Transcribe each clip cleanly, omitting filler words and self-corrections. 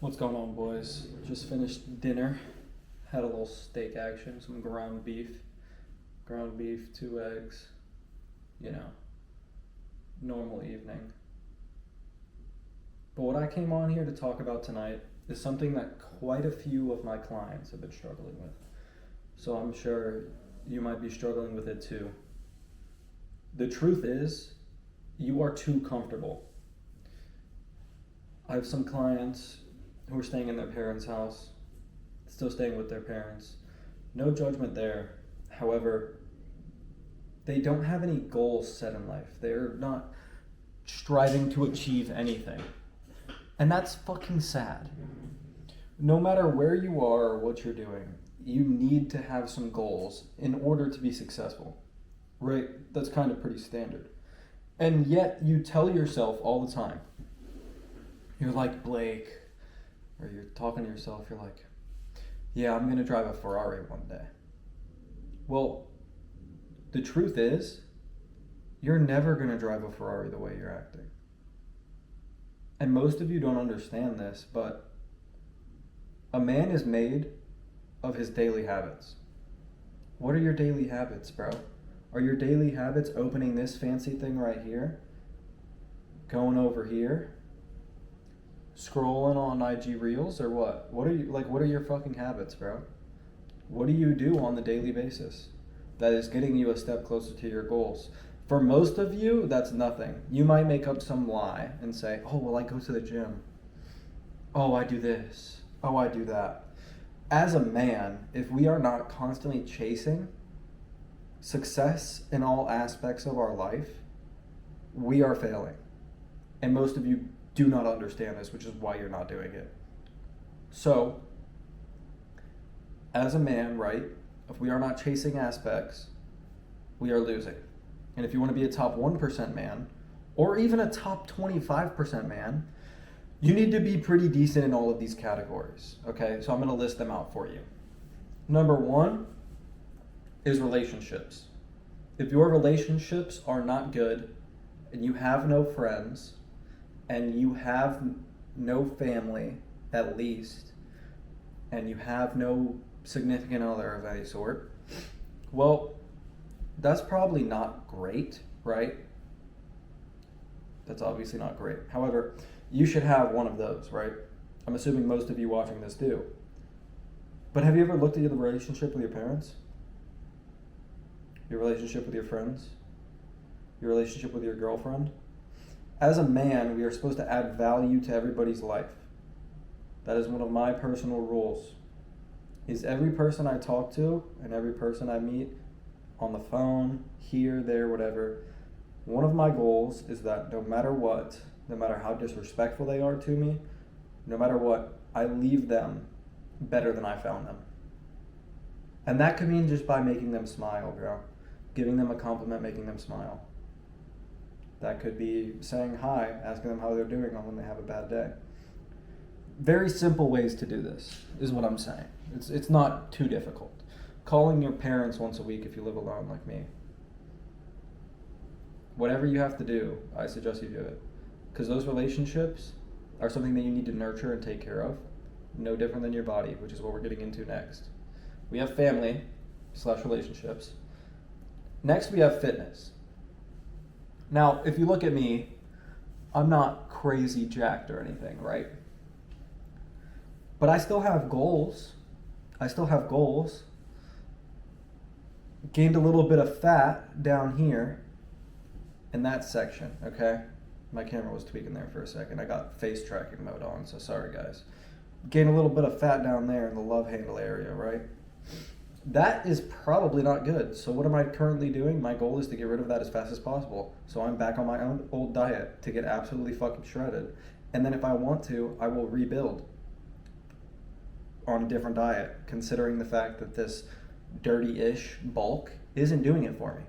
What's going on, boys? Just finished dinner. Had a little steak action, some ground beef. Ground beef, 2 eggs. You know, normal evening. But what I came on here to talk about tonight is something that quite a few of my clients have been struggling with. So I'm sure you might be struggling with it too. The truth is, you are too comfortable. I have some clients who are staying in their parents' house, still staying with their parents. No judgment there. However, they don't have any goals set in life. They're not striving to achieve anything. And that's fucking sad. No matter where you are or what you're doing, you need to have some goals in order to be successful. Right? That's kind of pretty standard. And yet you tell yourself all the time, you're like Blake, or you're talking to yourself, you're like, yeah, I'm going to drive a Ferrari one day. Well, the truth is, you're never going to drive a Ferrari the way you're acting. And most of you don't understand this, but a man is made of his daily habits. What are your daily habits, bro? Are your daily habits opening this fancy thing right here? Going over here? Scrolling on IG Reels or what? What are your fucking habits, bro? What do you do on the daily basis that is getting you a step closer to your goals? For most of you, that's nothing. You might make up some lie and say, oh, well, I go to the gym. Oh, I do this. Oh, I do that. As a man, if we are not constantly chasing success in all aspects of our life, we are failing. And most of you do not understand this, which is why you're not doing it. So, as a man, right, if we are not chasing aspects, we are losing. And if you want to be a top 1% man, or even a top 25% man, you need to be pretty decent in all of these categories, okay? So I'm going to list them out for you. Number 1 is relationships. If your relationships are not good, and you have no friends, and you have no family, at least, and you have no significant other of any sort, well, that's probably not great, right? That's obviously not great. However, you should have one of those, right? I'm assuming most of you watching this do. But have you ever looked at the relationship with your parents? Your relationship with your friends? Your relationship with your girlfriend? As a man, we are supposed to add value to everybody's life. That is one of my personal rules. Is every person I talk to and every person I meet on the phone, here, there, whatever, one of my goals is that no matter what, no matter how disrespectful they are to me, no matter what, I leave them better than I found them. And that could mean just by making them smile, bro. Giving them a compliment, making them smile. That could be saying hi, asking them how they're doing on when they have a bad day. Very simple ways to do this is what I'm saying. It's not too difficult. Calling your parents once a week if you live alone like me. Whatever you have to do, I suggest you do it. Because those relationships are something that you need to nurture and take care of. No different than your body, which is what we're getting into next. We have family / relationships. Next, we have fitness. Now, if you look at me, I'm not crazy jacked or anything, right? But I still have goals. Gained a little bit of fat down here in that section, okay? My camera was tweaking there for a second. I got face tracking mode on, so sorry guys. Gained a little bit of fat down there in the love handle area, right? That is probably not good. So what am I currently doing? My goal is to get rid of that as fast as possible. So I'm back on my own old diet to get absolutely fucking shredded. And then if I want to, I will rebuild on a different diet, considering the fact that this dirty-ish bulk isn't doing it for me.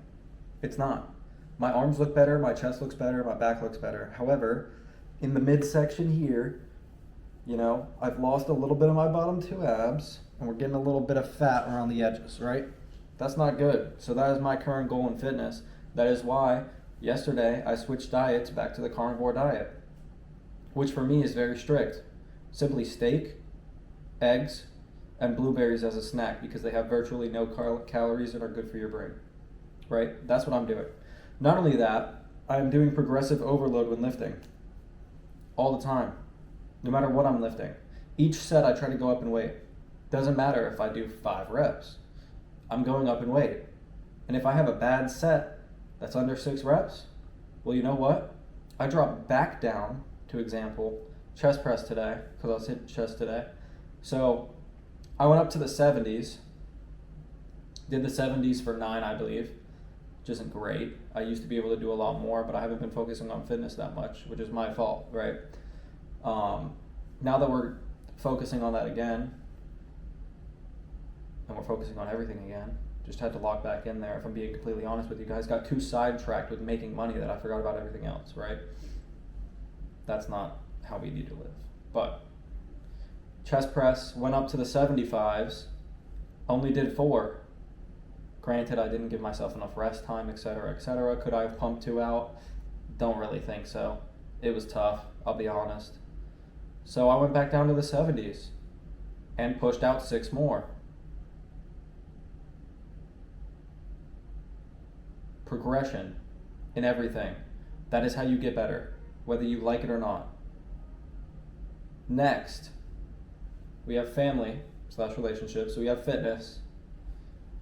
It's not. My arms look better, my chest looks better, my back looks better. However, in the midsection here, you know, I've lost a little bit of my bottom 2 abs, and we're getting a little bit of fat around the edges, right? That's not good. So that is my current goal in fitness. That is why yesterday I switched diets back to the carnivore diet, which for me is very strict. Simply steak, eggs, and blueberries as a snack because they have virtually no calories and are good for your brain. Right? That's what I'm doing. Not only that, I'm doing progressive overload when lifting. All the time. No matter what I'm lifting. Each set I try to go up in weight. Doesn't matter if I do 5 reps. I'm going up in weight. And if I have a bad set that's under 6 reps, well, you know what? I drop back down, to example, chest press today, because I was hitting chest today. So I went up to the 70s, did the 70s for 9, I believe, which isn't great. I used to be able to do a lot more, but I haven't been focusing on fitness that much, which is my fault, right? Now that we're focusing on that again, and we're focusing on everything again, just had to lock back in there. If I'm being completely honest with you guys, got too sidetracked with making money that I forgot about everything else, right? That's not how we need to live. But chest press went up to the 75s, only did 4. Granted, I didn't give myself enough rest time, etc., etc. Could I have pumped 2 out? Don't really think so. It was tough, I'll be honest. So I went back down to the 70s and pushed out 6 more. Progression in everything. That is how you get better, whether you like it or not. Next, we have family/relationships. We have fitness.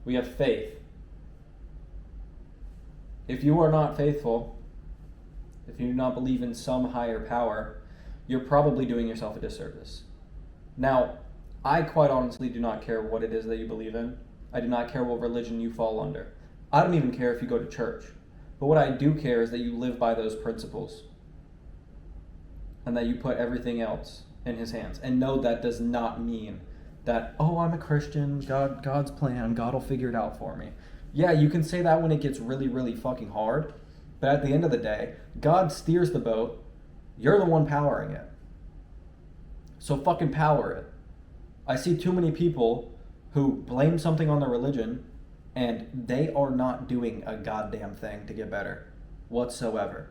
We have faith. If you are not faithful, if you do not believe in some higher power, you're probably doing yourself a disservice. Now, I quite honestly do not care what it is that you believe in. I do not care what religion you fall under. I don't even care if you go to church. But what I do care is that you live by those principles and that you put everything else in his hands. And no, that does not mean that, oh, I'm a Christian, God's plan, God will figure it out for me. Yeah, you can say that when it gets really, really fucking hard. But at the end of the day, God steers the boat. You're the one powering it. So fucking power it. I see too many people who blame something on their religion and they are not doing a goddamn thing to get better whatsoever.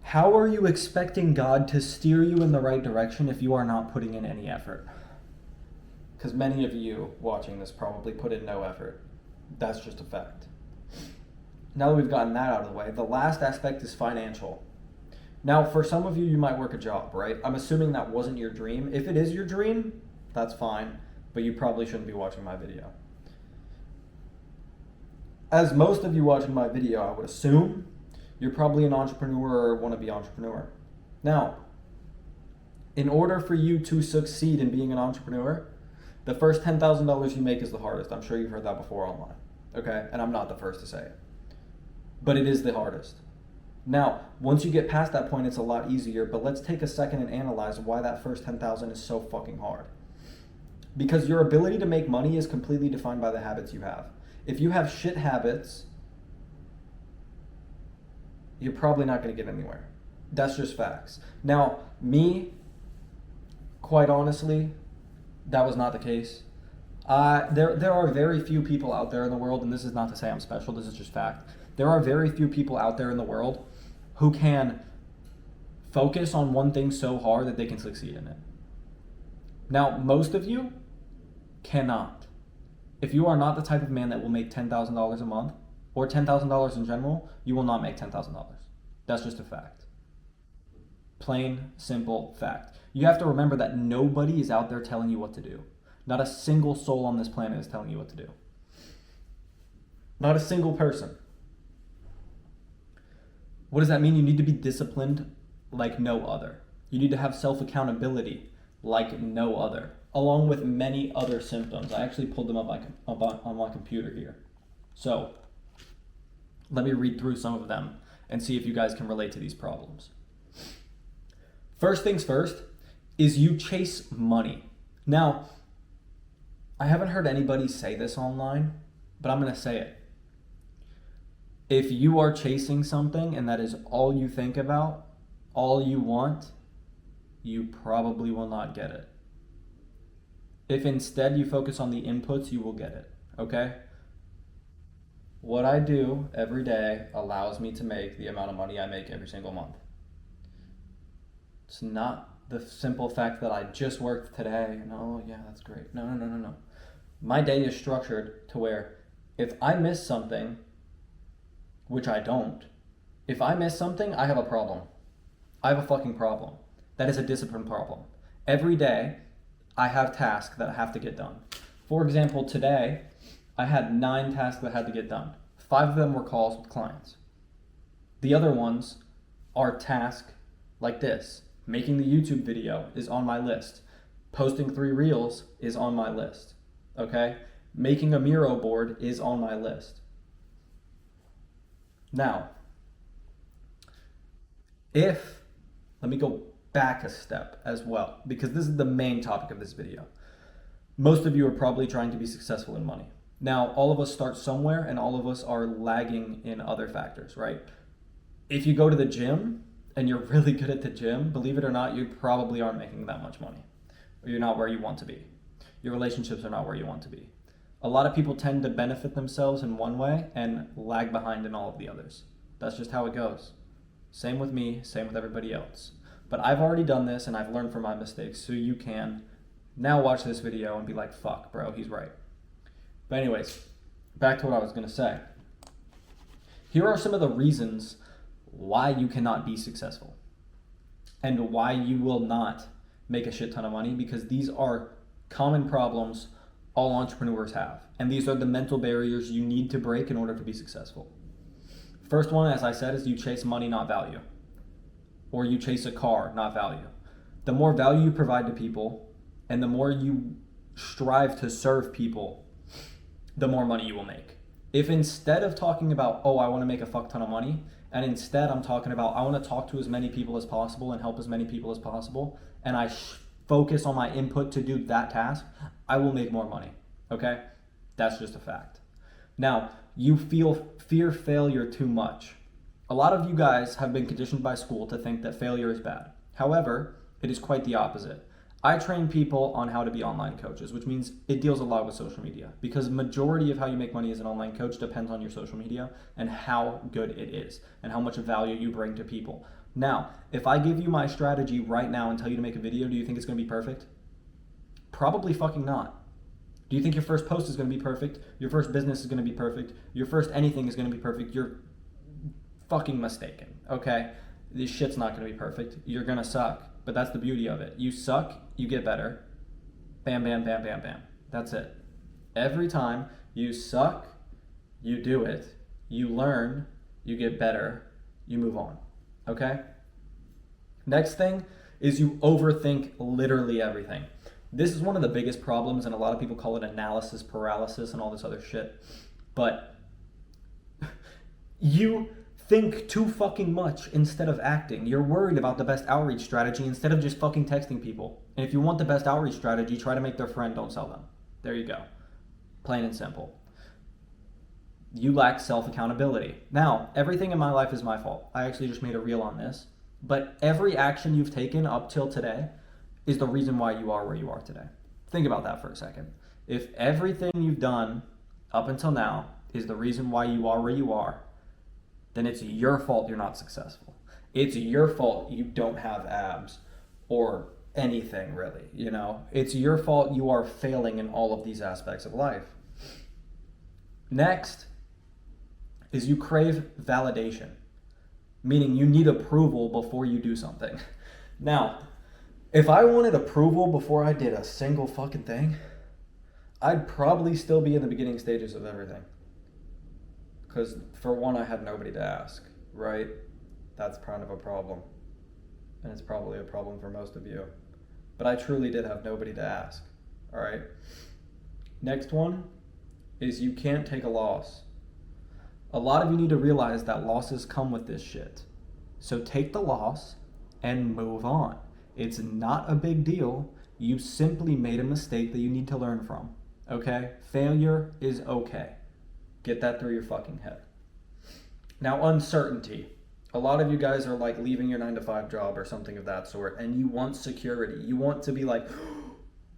How are you expecting God to steer you in the right direction if you are not putting in any effort? Because many of you watching this probably put in no effort. That's just a fact. Now that we've gotten that out of the way, the last aspect is financial. Now, for some of you, you might work a job, right? I'm assuming that wasn't your dream. If it is your dream, that's fine, but you probably shouldn't be watching my video. As most of you watching my video, I would assume, you're probably an entrepreneur or want to be an entrepreneur. Now, in order for you to succeed in being an entrepreneur, the first $10,000 you make is the hardest. I'm sure you've heard that before online, okay? And I'm not the first to say it. But it is the hardest. Now, once you get past that point, it's a lot easier, but let's take a second and analyze why that first 10,000 is so fucking hard. Because your ability to make money is completely defined by the habits you have. If you have shit habits, you're probably not going to get anywhere. That's just facts. Now, me, quite honestly, that was not the case. There are very few people out there in the world, and this is not to say I'm special, this is just fact. There are very few people out there in the world who can focus on one thing so hard that they can succeed in it. Now, most of you cannot. If you are not the type of man that will make $10,000 a month, or $10,000 in general, you will not make $10,000. That's just a fact. Plain, simple fact. You have to remember that nobody is out there telling you what to do. Not a single soul on this planet is telling you what to do. Not a single person. What does that mean? You need to be disciplined like no other. You need to have self-accountability like no other, along with many other symptoms. I actually pulled them up on my computer here. So, let me read through some of them and see if you guys can relate to these problems. First things first is you chase money. Now, I haven't heard anybody say this online, but I'm going to say it. If you are chasing something and that is all you think about, all you want, you probably will not get it. If instead you focus on the inputs, you will get it, okay? What I do every day allows me to make the amount of money I make every single month. It's not the simple fact that I just worked today and oh yeah, that's great. No. My day is structured to where if I miss something, which I don't, if I miss something, I have a problem. I have a fucking problem. That is a discipline problem. Every day, I have tasks that have to get done. For example, today, I had 9 tasks that had to get done. 5 of them were calls with clients. The other ones are tasks like this. Making the YouTube video is on my list. Posting 3 reels is on my list. Okay? Making a Miro board is on my list. Now, let me go back a step as well, because this is the main topic of this video. Most of you are probably trying to be successful in money. Now, all of us start somewhere and all of us are lagging in other factors, right? If you go to the gym and you're really good at the gym, believe it or not, you probably aren't making that much money. Or you're not where you want to be. Your relationships are not where you want to be. A lot of people tend to benefit themselves in one way and lag behind in all of the others. That's just how it goes. Same with me, same with everybody else. But I've already done this and I've learned from my mistakes, so you can now watch this video and be like, fuck, bro, he's right. But anyways, back to what I was gonna say. Here are some of the reasons why you cannot be successful and why you will not make a shit ton of money, because these are common problems all entrepreneurs have. And these are the mental barriers you need to break in order to be successful. First one, as I said, is you chase money, not value. Or you chase a car, not value. The more value you provide to people and the more you strive to serve people, the more money you will make. If instead of talking about, oh, I want to make a fuck ton of money, and instead I'm talking about, I want to talk to as many people as possible and help as many people as possible, and I focus on my input to do that task, I will make more money, okay? That's just a fact. Now, you fear failure too much. A lot of you guys have been conditioned by school to think that failure is bad. However, it is quite the opposite. I train people on how to be online coaches, which means it deals a lot with social media, because the majority of how you make money as an online coach depends on your social media and how good it is and how much value you bring to people. Now, if I give you my strategy right now and tell you to make a video, do you think it's going to be perfect? Probably fucking not. Do you think your first post is going to be perfect? Your first business is going to be perfect? Your first anything is going to be perfect? You're fucking mistaken, okay? This shit's not going to be perfect. You're going to suck, but that's the beauty of it. You suck, you get better. Bam, bam, bam, bam, bam. That's it. Every time you suck, you do it, you learn, you get better, you move on, okay? Next thing is you overthink literally everything. This is one of the biggest problems, and a lot of people call it analysis paralysis and all this other shit. But you think too fucking much instead of acting. You're worried about the best outreach strategy instead of just fucking texting people. And if you want the best outreach strategy, try to make their friend, don't sell them. There you go. Plain and simple. You lack self-accountability. Now, everything in my life is my fault. I actually just made a reel on this. But every action you've taken up till today is the reason why you are where you are today. Think about that for a second. If everything you've done up until now is the reason why you are where you are, then it's your fault you're not successful. It's your fault you don't have abs or anything really, you know? It's your fault you are failing in all of these aspects of life. Next is you crave validation, meaning you need approval before you do something. Now, if I wanted approval before I did a single fucking thing, I'd probably still be in the beginning stages of everything. Because for one, I had nobody to ask, right? That's kind of a problem. And it's probably a problem for most of you. But I truly did have nobody to ask, all right? Next one is you can't take a loss. A lot of you need to realize that losses come with this shit. So take the loss and move on. It's not a big deal. You simply made a mistake that you need to learn from, okay? Failure is okay. Get that through your fucking head. Now, uncertainty. A lot of you guys are like leaving your 9-to-5 job or something of that sort, and you want security. You want to be like,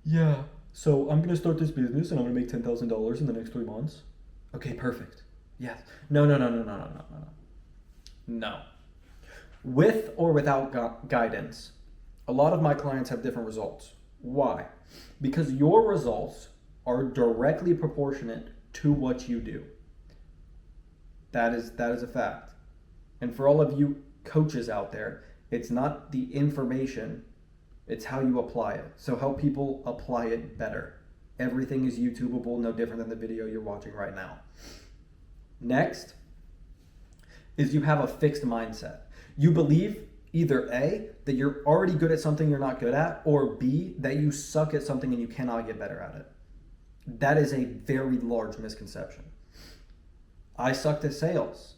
yeah, so I'm going to start this business and I'm going to make $10,000 in the next 3 months. Okay, perfect. Yes. No. No. With or without guidance, A lot of my clients have different results. Why? Because your results are directly proportionate to what you do. That is a fact. And for all of you coaches out there, it's not the information, it's how you apply it. So help people apply it better. Everything is YouTubeable, no different than the video you're watching right now. Next is you have a fixed mindset. You believe either A, that you're already good at something you're not good at, or B, that you suck at something and you cannot get better at it. That is a very large misconception. I sucked at sales.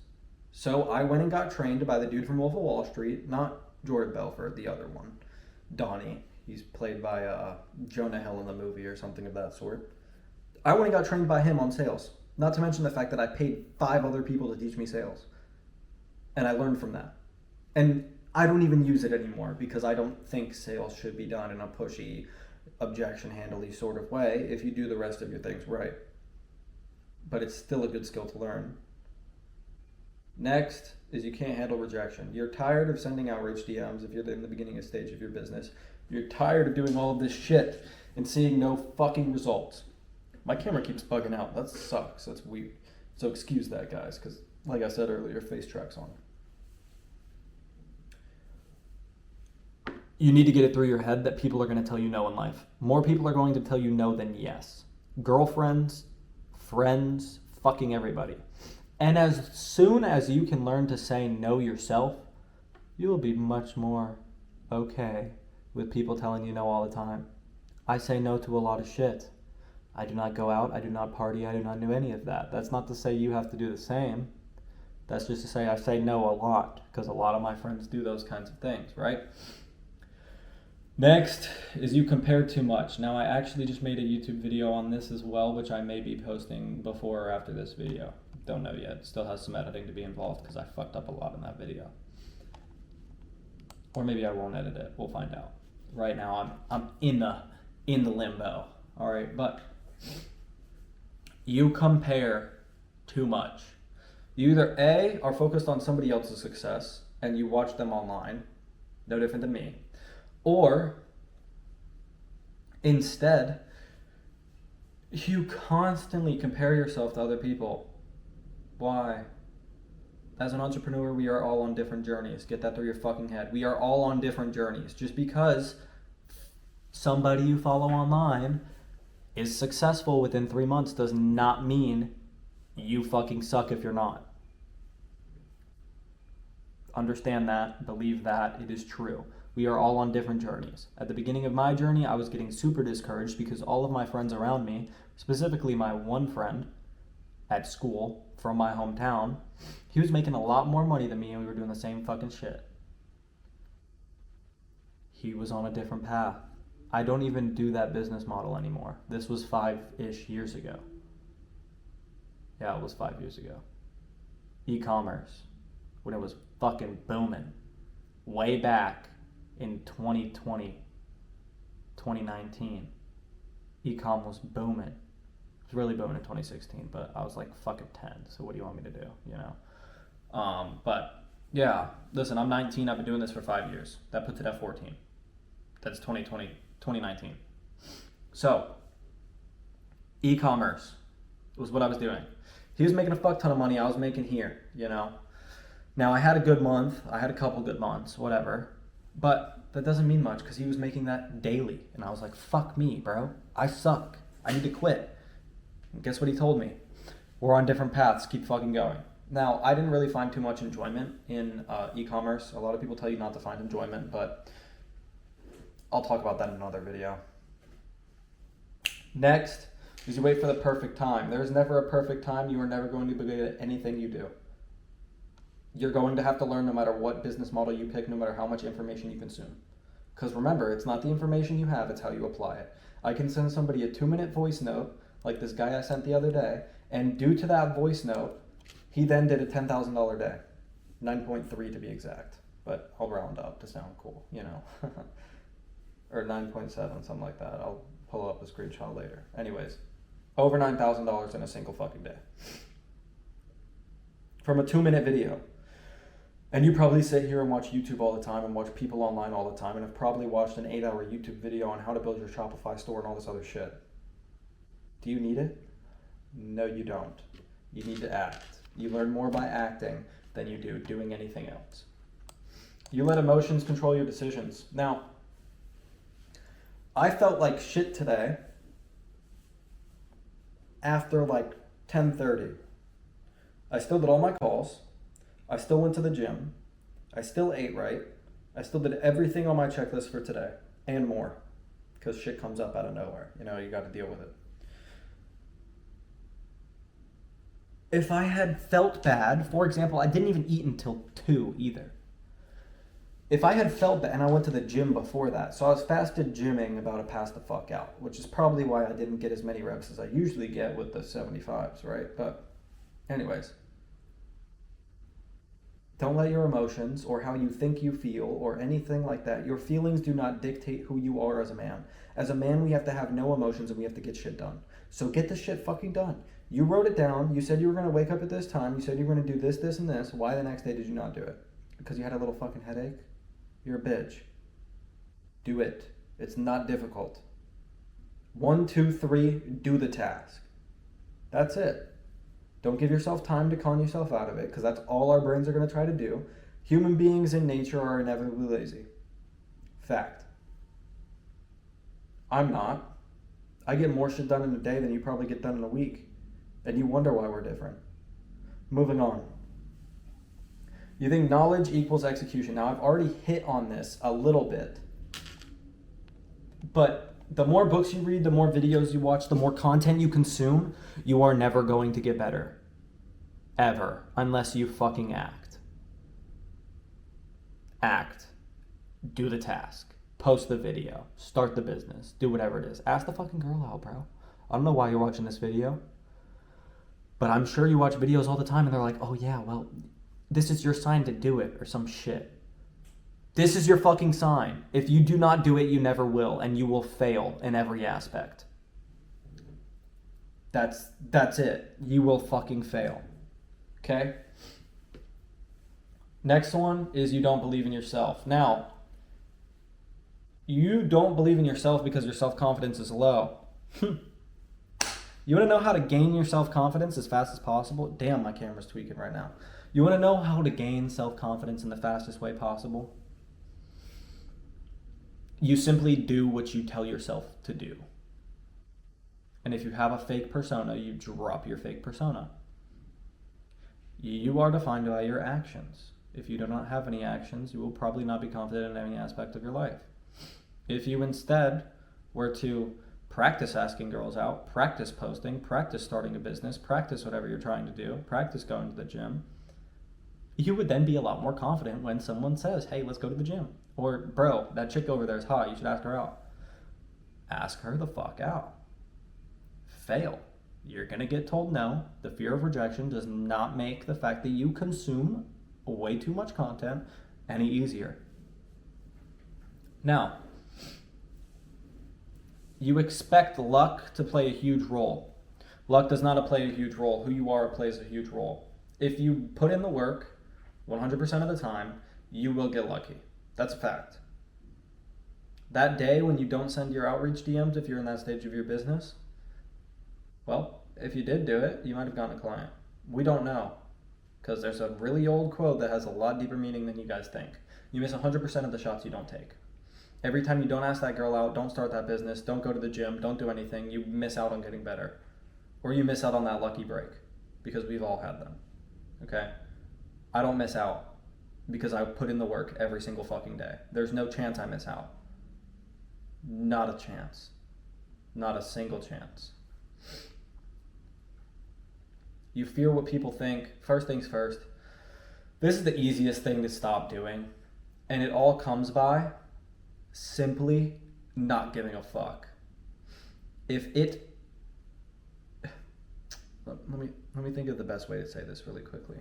So I went and got trained by the dude from Wolf of Wall Street, not Jordan Belfort, the other one, Donnie. He's played by Jonah Hill in the movie or something of that sort. I went and got trained by him on sales. Not to mention the fact that I paid 5 other people to teach me sales. And I learned from that. And I don't even use it anymore because I don't think sales should be done in a pushy, objection-handly sort of way if you do the rest of your things right. But it's still a good skill to learn. Next is you can't handle rejection. You're tired of sending out rich DMs if you're in the beginning of stage of your business. You're tired of doing all of this shit and seeing no fucking results. My camera keeps bugging out. That sucks. That's weird. So excuse that, guys, because like I said earlier, face track's on. You need to get it through your head that people are going to tell you no in life. More people are going to tell you no than yes. Girlfriends, friends, fucking everybody. And as soon as you can learn to say no yourself, you will be much more okay with people telling you no all the time. I say no to a lot of shit. I do not go out, I do not party, I do not do any of that. That's not to say you have to do the same. That's just to say I say no a lot, because a lot of my friends do those kinds of things, right? Next is you compare too much. Now I actually just made a YouTube video on this as well, which I may be posting before or after this video. Don't know yet. Still has some editing to be involved because I fucked up a lot in that video. Or maybe I won't edit it. We'll find out. Right now I'm in the limbo. All right, but you compare too much. You either A, are focused on somebody else's success and you watch them online, no different than me, or instead you constantly compare yourself to other people. Why? As an entrepreneur, we are all on different journeys. Get that through your fucking head. We are all on different journeys. Just because somebody you follow online is successful within 3 months does not mean you fucking suck if you're not. Understand that, believe that, it is true. We are all on different journeys. At the beginning of my journey, I was getting super discouraged because all of my friends around me, specifically my one friend at school from my hometown, he was making a lot more money than me and we were doing the same fucking shit. He was on a different path. I don't even do that business model anymore. This was 5-ish years ago. Yeah, it was 5 years ago. E-commerce, when it was fucking booming. Way back in 2020, 2019, e-com was booming. It was really booming in 2016, but I was like fucking 10, so what do you want me to do, you know? But yeah, listen, I'm 19, I've been doing this for 5 years. That puts it at 14. That's 2019. So, e-commerce was what I was doing. He was making a fuck ton of money, I was making here, you know? Now, I had a good month, I had a couple good months, whatever, but that doesn't mean much because he was making that daily. And I was like, fuck me, bro. I suck. I need to quit. And guess what he told me? We're on different paths, keep fucking going. Now, I didn't really find too much enjoyment in e-commerce. A lot of people tell you not to find enjoyment, but I'll talk about that in another video. Next is you wait for the perfect time. There is never a perfect time. You are never going to be good at anything you do. You're going to have to learn no matter what business model you pick, no matter how much information you consume. Because remember, it's not the information you have, it's how you apply it. I can send somebody a 2-minute voice note, like this guy I sent the other day, and due to that voice note, he then did a $10,000 day. 9.3 to be exact, but I'll round up to sound cool, you know. Or 9.7, something like that. I'll pull up a screenshot later. Anyways, over $9,000 in a single fucking day. From a 2-minute video. And you probably sit here and watch YouTube all the time and watch people online all the time and have probably watched an 8-hour YouTube video on how to build your Shopify store and all this other shit. Do you need it? No, you don't. You need to act. You learn more by acting than you do doing anything else. You let emotions control your decisions. Now, I felt like shit today after like 10:30. I still did all my calls. I still went to the gym. I still ate right. I still did everything on my checklist for today and more, because shit comes up out of nowhere. You know, you got to deal with it. If I had felt bad, for example, I didn't even eat until 2 either. If I had felt bad, and I went to the gym before that, so I was fasted gymming about to pass the fuck out, which is probably why I didn't get as many reps as I usually get with the 75s, right? But anyways, don't let your emotions or how you think you feel or anything like that, your feelings do not dictate who you are as a man. As a man, we have to have no emotions and we have to get shit done. So get the shit fucking done. You wrote it down. You said you were going to wake up at this time. You said you were going to do this, this, and this. Why the next day did you not do it? Because you had a little fucking headache? You're a bitch. Do it. It's not difficult. 1, 2, 3, do the task. That's it. Don't give yourself time to con yourself out of it, because that's all our brains are going to try to do. Human beings in nature are inevitably lazy. Fact. I'm not. I get more shit done in a day than you probably get done in a week. And you wonder why we're different. Moving on. You think knowledge equals execution. Now, I've already hit on this a little bit. But the more books you read, the more videos you watch, the more content you consume, you are never going to get better. Ever. Unless you fucking act. Act. Do the task. Post the video. Start the business. Do whatever it is. Ask the fucking girl out, bro. I don't know why you're watching this video. But I'm sure you watch videos all the time and they're like, oh yeah, well, this is your sign to do it or some shit. This is your fucking sign. If you do not do it, you never will, and you will fail in every aspect. That's it. You will fucking fail. Okay? Next one is you don't believe in yourself. Now, you don't believe in yourself because your self-confidence is low. You want to know how to gain your self-confidence as fast as possible? Damn, my camera's tweaking right now. You want to know how to gain self-confidence in the fastest way possible? You simply do what you tell yourself to do. And if you have a fake persona, you drop your fake persona. You are defined by your actions. If you do not have any actions, you will probably not be confident in any aspect of your life. If you instead were to practice asking girls out, practice posting, practice starting a business, practice whatever you're trying to do, practice going to the gym, you would then be a lot more confident when someone says, hey, let's go to the gym. Or, bro, that chick over there is hot, you should ask her out. Ask her the fuck out. Fail. You're going to get told no. The fear of rejection does not make the fact that you consume way too much content any easier. Now, you expect luck to play a huge role. Luck does not play a huge role. Who you are plays a huge role. If you put in the work 100% of the time, you will get lucky. That's a fact. That day when you don't send your outreach DMs if you're in that stage of your business, well, if you did do it, you might have gotten a client. We don't know, because there's a really old quote that has a lot deeper meaning than you guys think. You miss 100% of the shots you don't take. Every time you don't ask that girl out, don't start that business, don't go to the gym, don't do anything, you miss out on getting better. Or you miss out on that lucky break, because we've all had them. Okay? I don't miss out because I put in the work every single fucking day. There's no chance I miss out. Not a chance. Not a single chance. You fear what people think. First things first. This is the easiest thing to stop doing. And it all comes by simply not giving a fuck. Let me think of the best way to say this really quickly.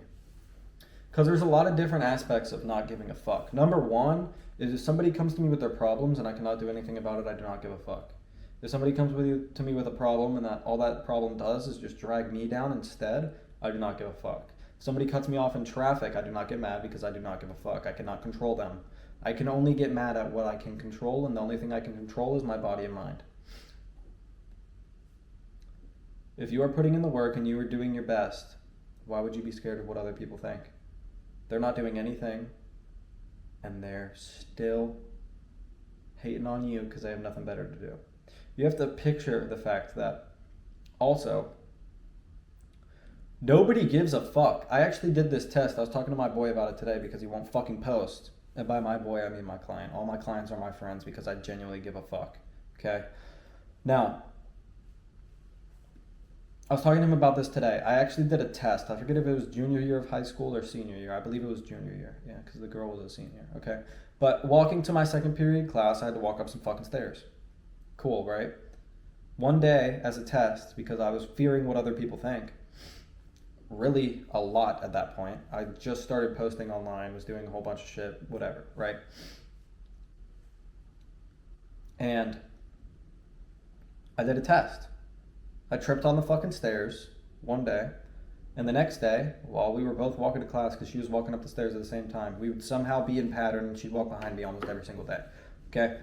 Because there's a lot of different aspects of not giving a fuck. Number one is if somebody comes to me with their problems and I cannot do anything about it, I do not give a fuck. If somebody comes to me with a problem and that all that problem does is just drag me down instead, I do not give a fuck. Somebody cuts me off in traffic, I do not get mad because I do not give a fuck. I cannot control them. I can only get mad at what I can control, and the only thing I can control is my body and mind. If you are putting in the work and you are doing your best, why would you be scared of what other people think? They're not doing anything, and they're still hating on you because they have nothing better to do. You have to picture the fact that also, nobody gives a fuck. I actually did this test. I was talking to my boy about it today because he won't fucking post. And by my boy, I mean my client. All my clients are my friends because I genuinely give a fuck. Okay? Now, I was talking to him about this today. I actually did a test. I forget if it was junior year of high school or senior year. I believe it was junior year. Yeah, because the girl was a senior. Okay? But walking to my second period class, I had to walk up some fucking stairs. Cool, right? One day, as a test, because I was fearing what other people think, really a lot at that point. I just started posting online, was doing a whole bunch of shit, whatever, right? And I did a test. I tripped on the fucking stairs one day, and the next day, while we were both walking to class, because she was walking up the stairs at the same time, we would somehow be in pattern, and she'd walk behind me almost every single day, okay?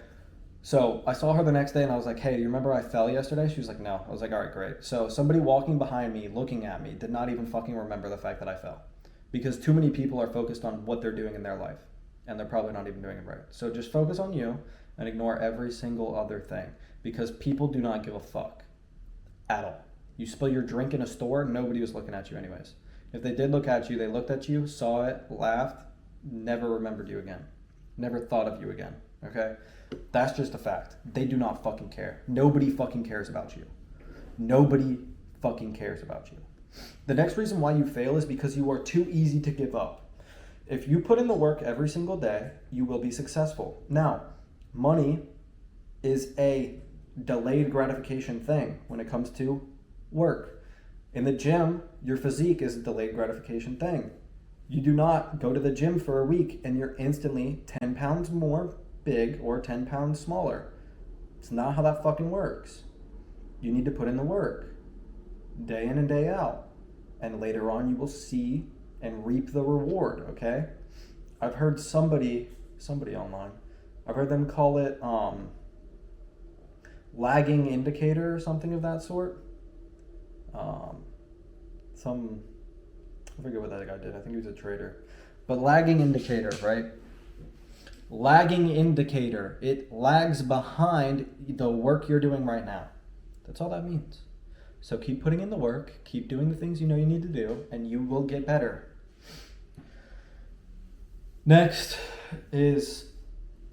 So I saw her the next day and I was like, hey, do you remember I fell yesterday? She was like, no. I was like, all right, great. So somebody walking behind me, looking at me, did not even fucking remember the fact that I fell. Because too many people are focused on what they're doing in their life. And they're probably not even doing it right. So just focus on you and ignore every single other thing. Because people do not give a fuck. At all. You spill your drink in a store, nobody was looking at you anyways. If they did look at you, they looked at you, saw it, laughed, never remembered you again. Never thought of you again. Okay? That's just a fact. They do not fucking care. Nobody fucking cares about you. Nobody fucking cares about you. The next reason why you fail is because you are too easy to give up. If you put in the work every single day, you will be successful. Now, money is a delayed gratification thing when it comes to work. In the gym, your physique is a delayed gratification thing. You do not go to the gym for a week and you're instantly 10 pounds more big or 10 pounds smaller. It's not how that fucking works. You need to put in the work day in and day out, and later on you will see and reap the reward. Okay? I've heard somebody online, I've heard them call it lagging indicator or something of that sort. I forget what that guy did. I think he was a trader. But lagging indicator, right? Lagging indicator. It lags behind the work you're doing right now. That's all that means. So keep putting in the work, keep doing the things you know you need to do, and you will get better. Next is,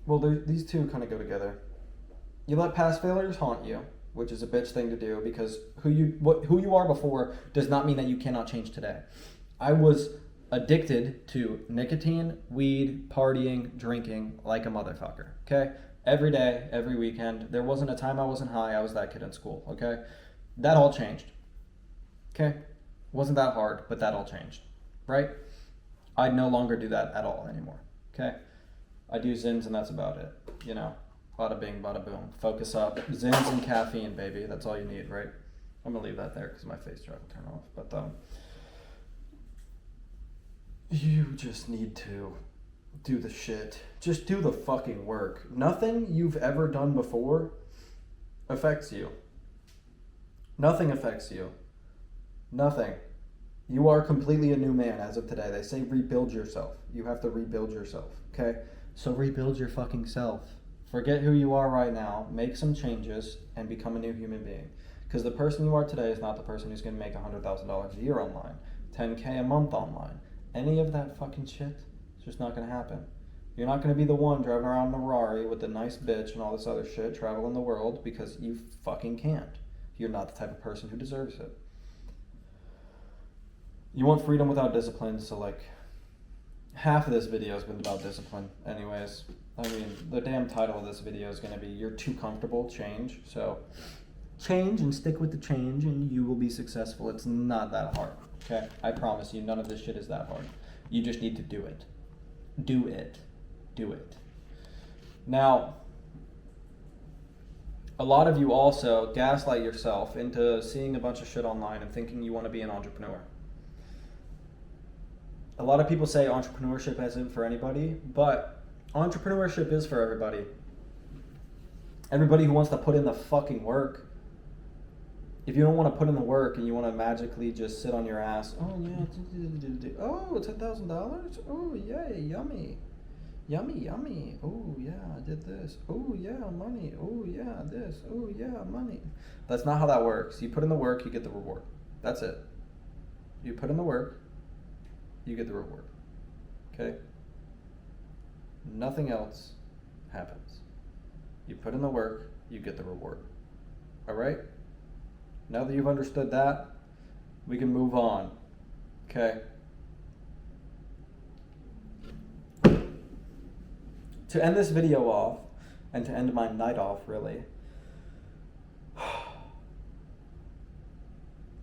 well, these two kind of go together. You let past failures haunt you, which is a bitch thing to do because who you are before does not mean that you cannot change today. I was addicted to nicotine, weed, partying, drinking like a motherfucker, okay? Every day, every weekend. There wasn't a time I wasn't high. I was that kid in school, okay? That all changed, okay? Wasn't that hard, but that all changed, right? I no longer do that at all anymore, okay? I do Zins and that's about it, you know? Bada bing, bada boom. Focus up. Zins and caffeine, baby. That's all you need, right? I'm going to leave that there because my face tried to turn off. But you just need to do the shit. Just do the fucking work. Nothing you've ever done before affects you. Nothing affects you. Nothing. You are completely a new man as of today. They say rebuild yourself. You have to rebuild yourself, okay? So rebuild your fucking self. Forget who you are right now, make some changes, and become a new human being. Because the person you are today is not the person who's going to make $100,000 a year online, $10K a month online. Any of that fucking shit, it's just not going to happen. You're not going to be the one driving around in a Ferrari with the nice bitch and all this other shit, traveling the world, because you fucking can't. You're not the type of person who deserves it. You want freedom without discipline, so like, half of this video has been about discipline anyways. I mean, the damn title of this video is going to be You're Too Comfortable, Change. So, change and stick with the change and you will be successful. It's not that hard, okay? I promise you, none of this shit is that hard. You just need to do it. Do it. Do it. Now, a lot of you also gaslight yourself into seeing a bunch of shit online and thinking you want to be an entrepreneur. A lot of people say entrepreneurship isn't for anybody, but entrepreneurship is for everybody. Everybody who wants to put in the fucking work. If you don't want to put in the work and you want to magically just sit on your ass, oh yeah, oh, $10,000? Oh yay, yummy. Yummy, yummy. Oh yeah, I did this. Oh yeah, money. Oh yeah, this. Oh yeah, money. That's not how that works. You put in the work, you get the reward. That's it. You put in the work, you get the reward. Okay? Nothing else happens. You put in the work, you get the reward. All right? Now that you've understood that, we can move on. Okay? To end this video off, and to end my night off, really,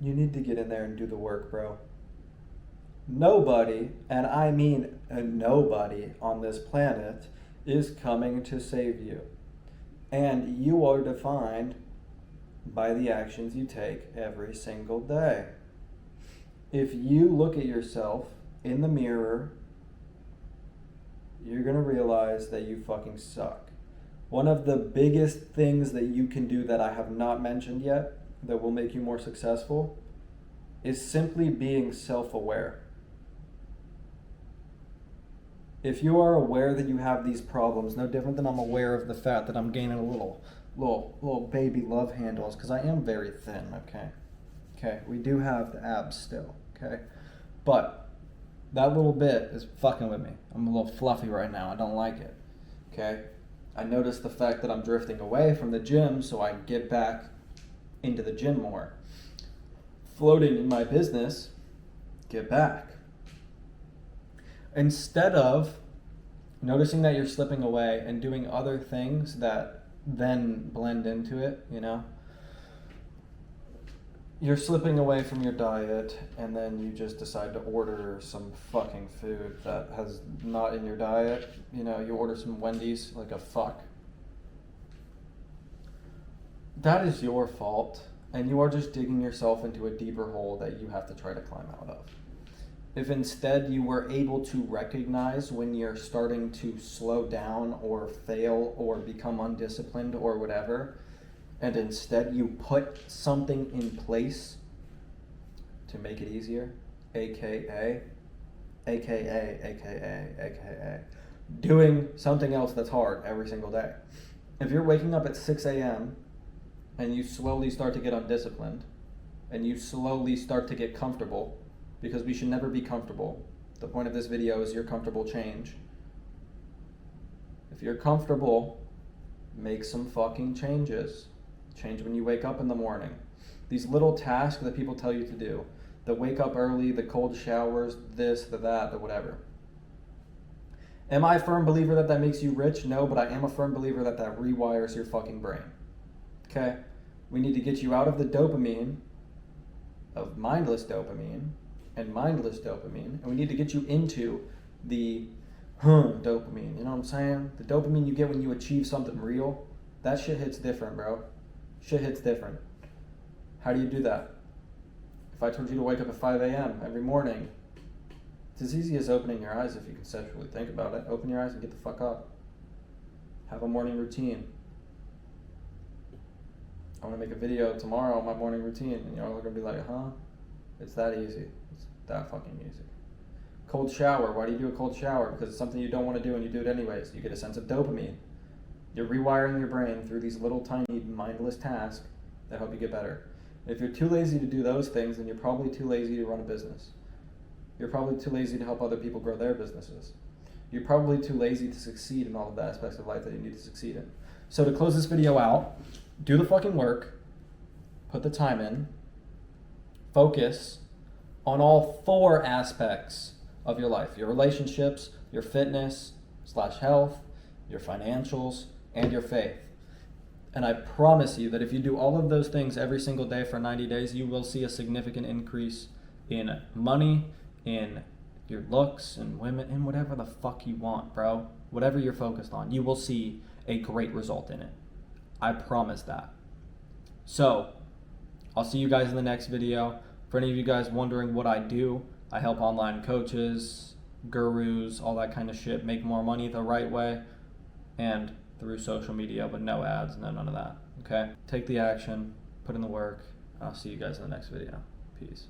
you need to get in there and do the work, bro. Nobody, and I mean nobody on this planet, is coming to save you. And you are defined by the actions you take every single day. If you look at yourself in the mirror, you're going to realize that you fucking suck. One of the biggest things that you can do that I have not mentioned yet that will make you more successful is simply being self-aware. If you are aware that you have these problems, no different than I'm aware of the fact that I'm gaining a little baby love handles, because I am very thin, okay? Okay, we do have the abs still, okay? But that little bit is fucking with me. I'm a little fluffy right now. I don't like it, okay? I notice the fact that I'm drifting away from the gym, so I get back into the gym more. Floating in my business, get back. Instead of noticing that you're slipping away and doing other things that then blend into it, you know? You're slipping away from your diet and then you just decide to order some fucking food that has not in your diet. You know, you order some Wendy's like a fuck. That is your fault, and you are just digging yourself into a deeper hole that you have to try to climb out of. If instead you were able to recognize when you're starting to slow down or fail or become undisciplined or whatever, and instead you put something in place to make it easier, aka doing something else that's hard every single day. If you're waking up at 6 a.m. and you slowly start to get undisciplined, and you slowly start to get comfortable, because we should never be comfortable. The point of this video is your comfortable change. If you're comfortable, make some fucking changes. Change when you wake up in the morning. These little tasks that people tell you to do. The wake up early, the cold showers, this, the that, the whatever. Am I a firm believer that that makes you rich? No, but I am a firm believer that that rewires your fucking brain. Okay? We need to get you out of the dopamine, of mindless dopamine, and mindless dopamine, and we need to get you into the dopamine, you know what I'm saying? The dopamine you get when you achieve something real, that shit hits different, bro. Shit hits different. How do you do that? If I told you to wake up at 5 a.m. every morning, it's as easy as opening your eyes if you conceptually think about it. Open your eyes and get the fuck up. Have a morning routine. I want to make a video tomorrow on my morning routine, and you're all going to be like, huh? It's that easy. It's that fucking easy. Cold shower. Why do you do a cold shower? Because it's something you don't want to do and you do it anyways. You get a sense of dopamine. You're rewiring your brain through these little tiny mindless tasks that help you get better. If you're too lazy to do those things, then you're probably too lazy to run a business. You're probably too lazy to help other people grow their businesses. You're probably too lazy to succeed in all of the aspects of life that you need to succeed in. So to close this video out, do the fucking work, put the time in, focus on all 4 aspects of your life: your relationships, your fitness / health, your financials, and your faith. And I promise you that if you do all of those things every single day for 90 days, you will see a significant increase in money, in your looks, and women, and whatever the fuck you want, bro. Whatever you're focused on, you will see a great result in it. I promise that. So, I'll see you guys in the next video. For any of you guys wondering what I do, I help online coaches, gurus, all that kind of shit make more money the right way and through social media, but no ads, none of that. Okay? Take the action, put in the work. I'll see you guys in the next video. Peace.